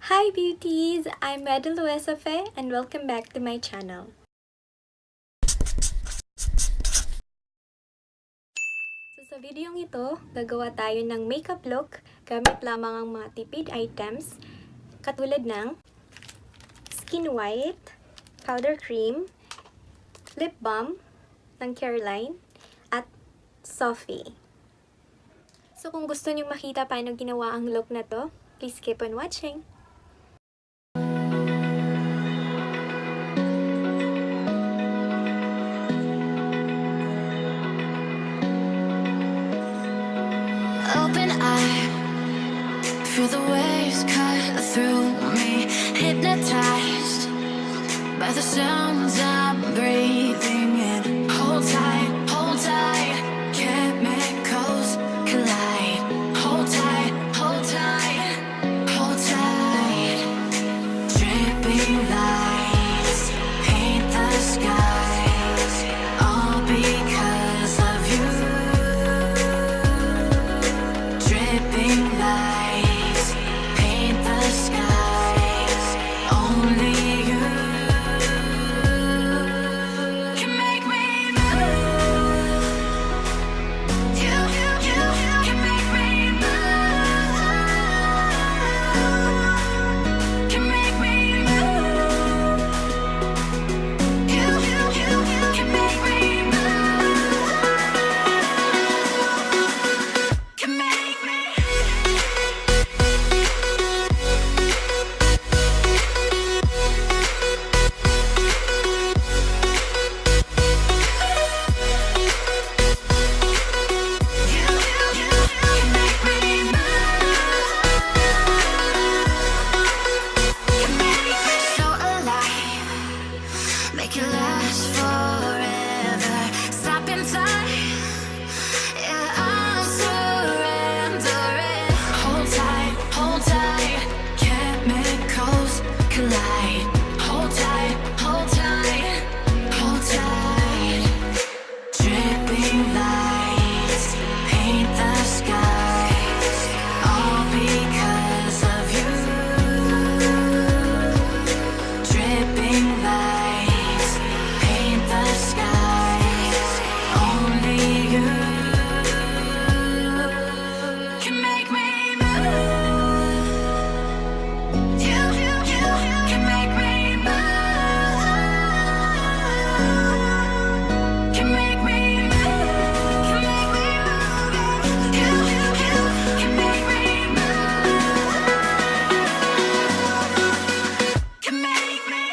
Hi beauties! I'm Wedalu Wezafe and welcome back to my channel. So sa videong ito, gagawa tayo ng makeup look gamit lamang ang mga tipid items katulad ng skin white, powder cream, lip balm ng Careline, at Sophie. So kung gusto niyo makita paano ginawa ang look na to, please keep on watching! Open eye, feel the waves cut through me, hypnotized by the sounds I'm breathing in. Hold tight, chemicals collide. Hold tight, hold tight, hold tight. Dripping lights paint the skies, all because of you. Dripping lights paint the skies, only you can make me move. You can make me move. Can make me move. You can make me move. Can make me. So alive, make it last forever. Stop in time, yeah, I'll surrender it. Hold tight, chemicals collide. Hold tight, hold tight, hold tight. Dripping lights paint the skies, all because of you. Dripping lights paint the skies, only you can make me move. You can make me move. Can make me move. Can make me move. You can make me move. Can make me.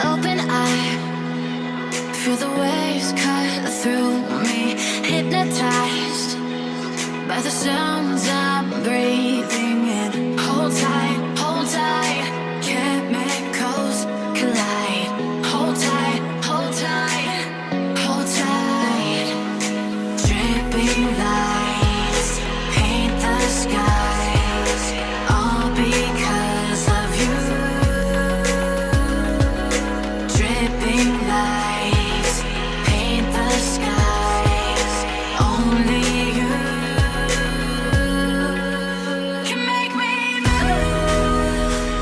Open eye, feel the waves cut through me, hypnotized by the sounds I'm breathing in. Hold tight, chemicals collide. Hold tight, hold tight, hold tight. Dripping lights paint the skies, all because of you. Dripping lights paint the skies, only you can make me move.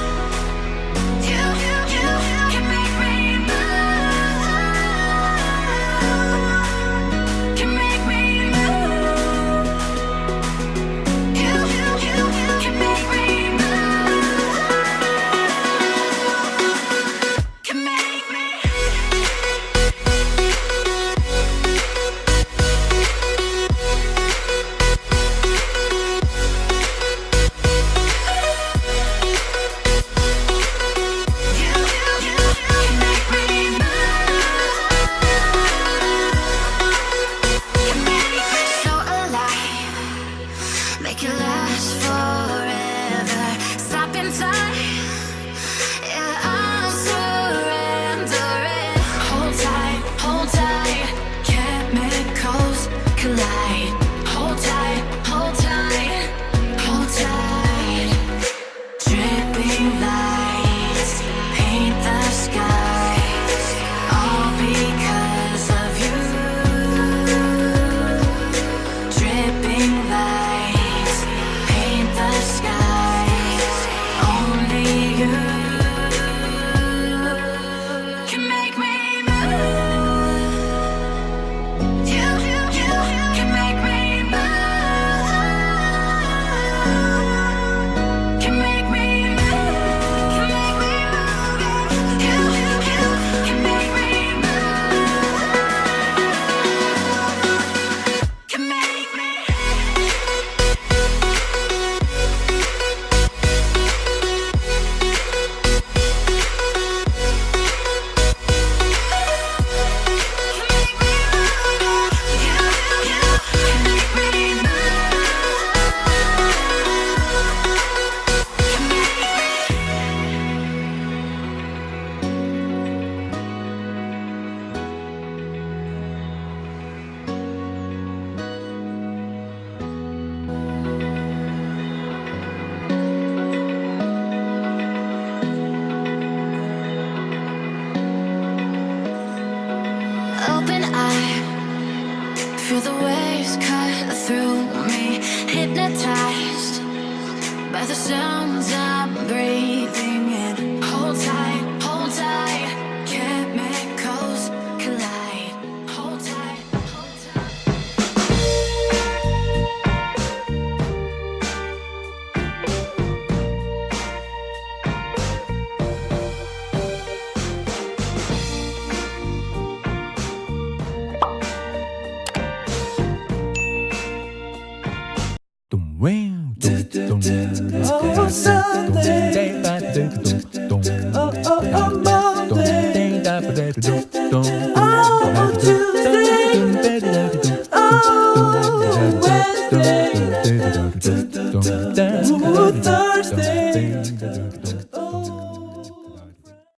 Feel the waves cut through me, hypnotized by the sounds I'm breathing in. Hold tight, chemicals collide. Hold tight, hold tight. Oh, Sunday. Oh, Monday.